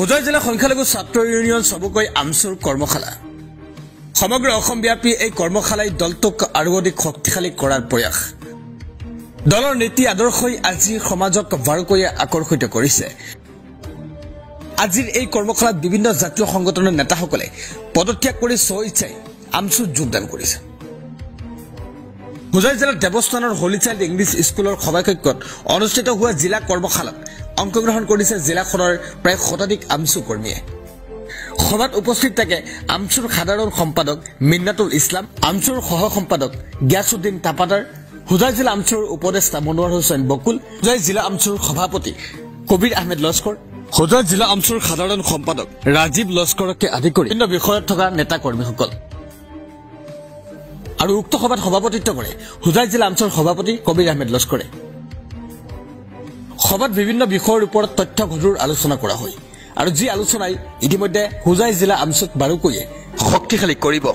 হোজাই জিলা সংখ্যালঘু ছাত্ৰ ইউনিয়ন চবুকৈ আমচুৰ কৰ্মশালা সমগ্ৰ অসমব্যাপী এই কৰ্মশালাই দলটোক আৰু অধিক শক্তিশালী কৰাৰ প্ৰয়াস দলৰ নীতি আদৰ্শই আজি সমাজক বাৰুকৈয়ে আকৰ্ষিত কৰিছে আজিৰ এই কৰ্মশালাত বিভিন্ন জাতীয় সংগঠনৰ নেতাসকলে পদত্যাগ কৰি স্বইচ্ছাই আমচুত যোগদান কৰিছে হোজাই জিলাৰ দেৱস্থানৰ হলি চাইল্ড ইংলিছ স্কুলৰ সভাকক্ষত অনুষ্ঠিত হোৱা জিলা কৰ্মশালাত অংশগ্ৰহণ কৰিছে জিলাখনৰ প্ৰায় শতাধিক আমচু কৰ্মীয়ে সভাত উপস্থিত থাকে আমচুৰ সাধাৰণ সম্পাদক মিন্নাতুল ইছলাম আমচুৰ সহ সম্পাদক গিয়াছুদ্দিন তাপাদাৰ হোজাই জিলা আমচুৰ উপদেষ্টা মনোৱাৰ হুছেইন বকুল হোজাই জিলা আমচুৰ সভাপতি কবিৰ আহমেদ লস্কৰ হোজাই জিলা আমচুৰ সাধাৰণ সম্পাদক ৰাজীৱ লস্কৰকে আদি কৰি বিভিন্ন বিষয়ত থকা নেতা কৰ্মীসকল আৰু উক্ত সভাত সভাপতিত্ব কৰে হোজাই জিলা আমচুৰ সভাপতি কবিৰ আহমেদ লস্কৰে সভাত বিভিন্ন বিষয়ৰ ওপৰত তথ্য গধুৰ আলোচনা কৰা হয় আৰু যি আলোচনাই ইতিমধ্যে হোজাই জিলা আমচুক বাৰুকৈয়ে শক্তিশালী কৰিব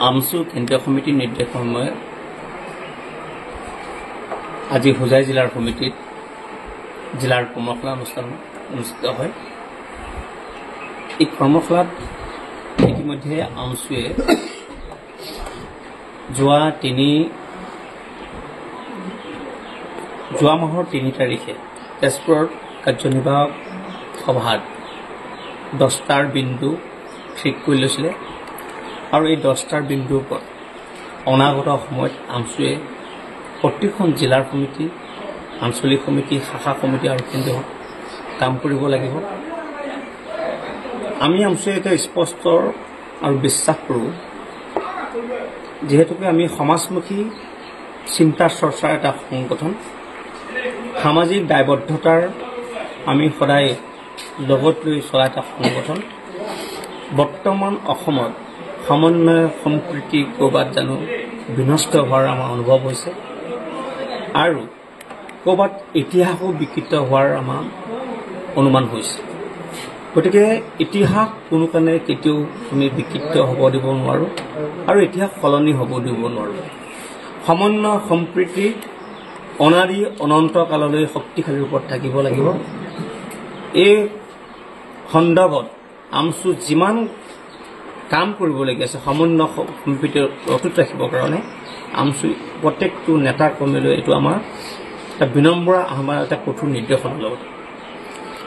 আমচু কেন্দ্ৰীয় সমিতিৰ নিৰ্দেশমৰ্মে আজি হোজাই জিলাৰ সমিতিত জিলাৰ কৰ্মশালা অনুষ্ঠিত হয় এই কৰ্মশালাত ইতিমধ্যে আমচুৱে যোৱা মাহৰ ৩ তাৰিখে তেজপুৰত কাৰ্যনিৰ্বাহক সভাত 10টাৰ বিন্দু ঠিক কৰি লৈছিলে আৰু এই 10টাৰ বিন্দুৰ ওপৰত অনাগত সময়ত আমচুৱে প্ৰতিখন জিলাৰ সমিতি আঞ্চলিক সমিতি শাখা সমিতি আৰু কেন্দ্ৰীয় কাম কৰিব লাগিব আমি আমচুৱে এটা স্পষ্ট আৰু বিশ্বাস কৰোঁ যিহেতুকে আমি সমাজমুখী চিন্তা চৰ্চাৰ এটা সংগঠন সামাজিক দায়বদ্ধতাৰ আমি সদায় লগত লৈ চলা এটা সংগঠন বৰ্তমান অসমত সমন্বয় সম্প্ৰীতি ক'ৰবাত জানো বিনষ্ট হোৱাৰ আমাৰ অনুভৱ হৈছে আৰু ক'ৰবাত ইতিহাসো বিকৃত হোৱাৰ আমাৰ অনুমান হৈছে গতিকে ইতিহাস কোনো কাৰণে কেতিয়াও আমি বিকৃত হ'ব দিব নোৱাৰোঁ আৰু ইতিহাস সলনি হ'ব দিব নোৱাৰোঁ সমন্বয় সম্প্ৰীতি অনাদি অনন্ত কাললৈ শক্তিশালী ৰূপত থাকিব লাগিব এই সন্দৰ্ভত আমচু যিমান কাম কৰিবলগীয়া আছে সমন্বয় সম্প্ৰীতি অটুট ৰাখিবৰ কাৰণে আমচু প্ৰত্যেকটো নেতা কৰ্মীলৈ এইটো আমাৰ এটা বিনম্ৰ আমাৰ এটা কঠোৰ নিৰ্দেশনৰ লগত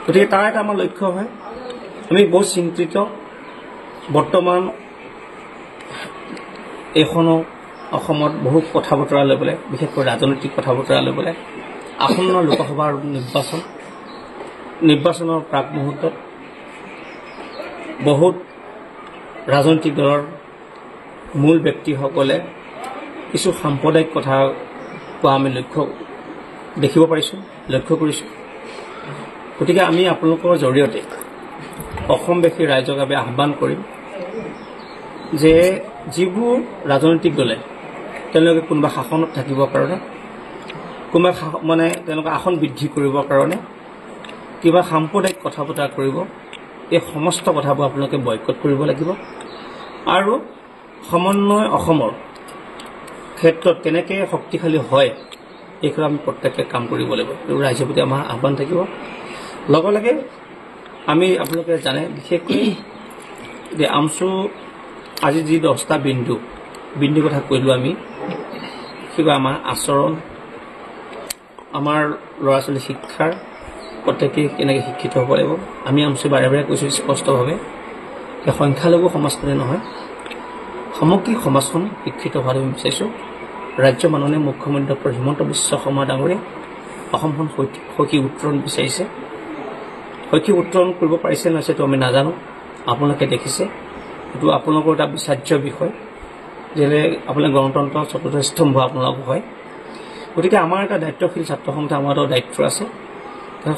গতিকে তাৰ এটা আমাৰ লক্ষ্য হয় আমি বহুত চিন্তিত বৰ্তমান এইখনো অসমত বহু কথা বতৰা লৈ পেলাই বিশেষকৈ ৰাজনৈতিক কথা বতৰা লৈ পেলাই আসন্ন লোকসভাৰ নিৰ্বাচনৰ প্ৰাক মুহূৰ্তত বহুত ৰাজনৈতিক দলৰ মূল ব্যক্তিসকলে কিছু সাম্প্ৰদায়িক কথা কোৱা আমি দেখিব পাৰিছোঁ লক্ষ্য কৰিছোঁ গতিকে আমি আপোনালোকৰ জৰিয়তে অসমবাসী ৰাইজক আমি আহ্বান কৰিম যে যিবোৰ ৰাজনৈতিক দলে তেওঁলোকে কোনোবা শাসনত থাকিবৰ কাৰণে কোনোবা তেওঁলোকে আসন বৃদ্ধি কৰিবৰ কাৰণে কিবা সাম্প্ৰদায়িক কথা বতৰা কৰিব এই সমস্ত কথাবোৰ আপোনালোকে বয়কট কৰিব লাগিব আৰু সমন্বয় অসমৰ ক্ষেত্ৰত কেনেকৈ শক্তিশালী হয় এইবোৰ আমি প্ৰত্যেকে কাম কৰিব লাগিব ৰাইজৰ প্ৰতি আমাৰ আহ্বান থাকিব লগে লগে আমি আপোনালোকে জানে বিশেষকৈ যে আমচু আজি যি 10টা বিন্দু কথা কৈলোঁ আমি কিবা আমাৰ আচৰণ আমাৰ ল'ৰা ছোৱালী শিক্ষাৰ প্ৰত্যেকেই কেনেকৈ শিক্ষিত হ'ব লাগিব আমি আমচু বাৰে বাৰে কৈছোঁ স্পষ্টভাৱে যে সংখ্যালঘু সমাজখনে নহয় সামগ্ৰিক সমাজখন শিক্ষিত হোৱাটো আমি বিচাৰিছোঁ ৰাজ্য মাননীয় মুখ্যমন্ত্ৰী ডক্টৰ হিমন্ত বিশ্ব শৰ্মা ডাঙৰীয়াই অসমখন শৈক্ষিক উত্তৰণ বিচাৰিছে শৈক্ষিক উত্তৰণ কৰিব পাৰিছে নহয় সেইটো আমি নাজানো আপোনালোকে দেখিছে এইটো আপোনালোকৰ এটা বিচাৰ্য বিষয় যেনে আপোনাৰ গণতন্ত্ৰ চতুৰ্থ স্তম্ভ আপোনালোক হয় গতিকে আমাৰ এটা দায়িত্বশীল ছাত্ৰ সন্থা আমাৰ এটা দায়িত্ব আছে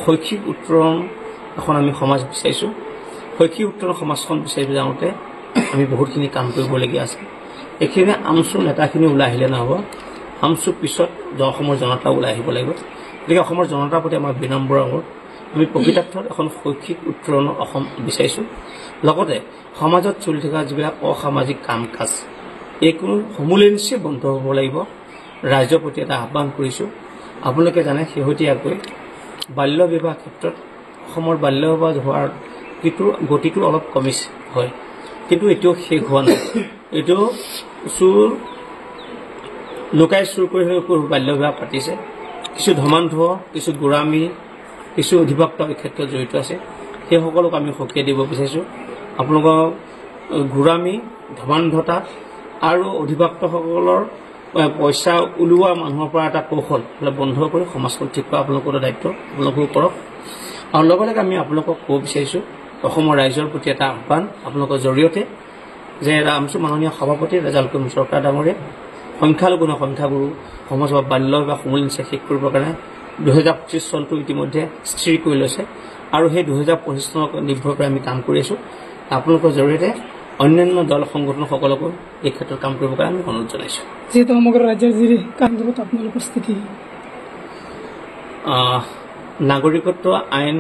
শৈক্ষিক উত্তৰণ এখন আমি সমাজ বিচাৰিছোঁ শৈক্ষিক উত্তৰণ সমাজখন বিচাৰি যাওঁতে আমি বহুতখিনি কাম কৰিবলগীয়া আছে এইখিনি আমচুৰ নেতাখিনি ওলাই আহিলে নহ'ব আমচুৰ পিছত অসমৰ জনতা ওলাই আহিব লাগিব গতিকে অসমৰ জনতাৰ প্ৰতি আমাৰ বিনম্ৰ অনুৰোধ আমি প্ৰকৃতাৰ্থত এখন শৈক্ষিক উত্তৰণ অসম বিচাৰিছোঁ লগতে সমাজত চলি থকা যিবিলাক অসামাজিক কাম কাজ এই কোনো সমূলীয়াকৈ বন্ধ হ'ব লাগিব ৰাইজৰ প্ৰতি এটা আহ্বান কৰিছোঁ আপোনালোকে জানে শেহতীয়াকৈ বাল্য বিবাহ ক্ষেত্ৰত অসমৰ বাল্য বিবাহ হোৱাৰ গতিটো অলপ কমিছে হয়, কিন্তু এতিয়াও শেষ হোৱা নাই। এইটো লুকাই চুৰ কৰি বাল্য বিবাহ পাতিছে। কিছু ধৰ্মান্ধ, কিছু গোড়ামী, কিছু অধিভক্ত এই ক্ষেত্ৰত জড়িত আছে। সেইসকলক আমি সকীয়াই দিব বিচাৰিছোঁ। আপোনালোকৰ গোড়ামী, ধৰ্মান্ধতা আৰু অধিভক্তসকলৰ পইচা ওলোৱা মানুহৰ পৰা এটা কৌশল বন্ধ কৰি সমাজখন ঠিক কৰা আপোনালোকৰ দায়িত্ব, আপোনালোকেও কৰক। আৰু লগে লগে আমি আপোনালোকক ক'ব বিচাৰিছোঁ, অসমৰ ৰাইজৰ প্ৰতি এটা আহ্বান আপোনালোকৰ জৰিয়তে যে আমচু মাননীয় সভাপতি ৰেজাল্ট কৰ্মী চৰকাৰ ডাঙৰীয়া সংখ্যালঘু সংখ্যাগুৰু সমাজৰ বাল্য বিবাহ সমূলি নিশ্চয় শেষ কৰিবৰ কাৰণে 2025 চনটো ইতিমধ্যে স্থিৰ কৰি লৈছে আৰু সেই 2025 চনক নিৰ্ভৰ কৰি আমি কাম কৰি আছোঁ। আপোনালোকৰ জৰিয়তে অন্যান্য দল সংগঠনসকলকো এই ক্ষেত্ৰত কাম কৰিবৰ কাৰণে আমি অনুৰোধ জনাইছোঁ। যিহেতু সমগ্ৰ ৰাজ্যৰ যি কামত আপোনালোকৰ স্থিতি নাগৰিকত্ব আইন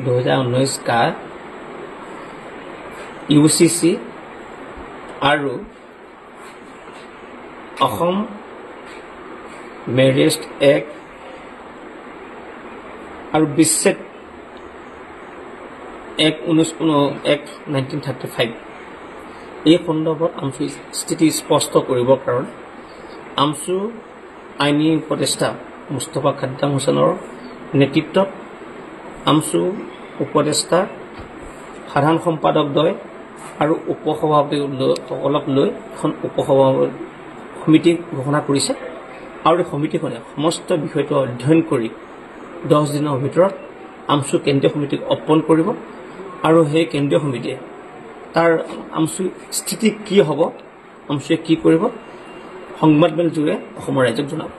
2019 কা UCC আৰু অসম মেৰিজ এক্ট আৰু বিচ্ছেদ এক্ট 1935 এই সন্দৰ্ভত আমচু স্থিতি স্পষ্ট কৰিবৰ কাৰণে আমচু আইনী উপদেষ্টা মুস্তফা খাদ্দাম হুছেইনৰ নেতৃত্বত আমচু উপদেষ্টা সাধাৰণ সম্পাদকদ্বয় আৰু উপসভাপতিসকলক লৈ এখন উপসভাপতি সমিতি ঘোষণা কৰিছে আৰু এই সমিতিখনে সমস্ত বিষয়টো অধ্যয়ন কৰি 10 দিনৰ ভিতৰত আমচু কেন্দ্ৰীয় সমিতিক অৰ্পণ কৰিব আৰু সেই কেন্দ্ৰীয় সমিতিয়ে তাৰ আমচু স্থিতি কি হ'ব, আমচুৱে কি কৰিব সংবাদমেল যোগে অসমৰ ৰাইজক জনাব।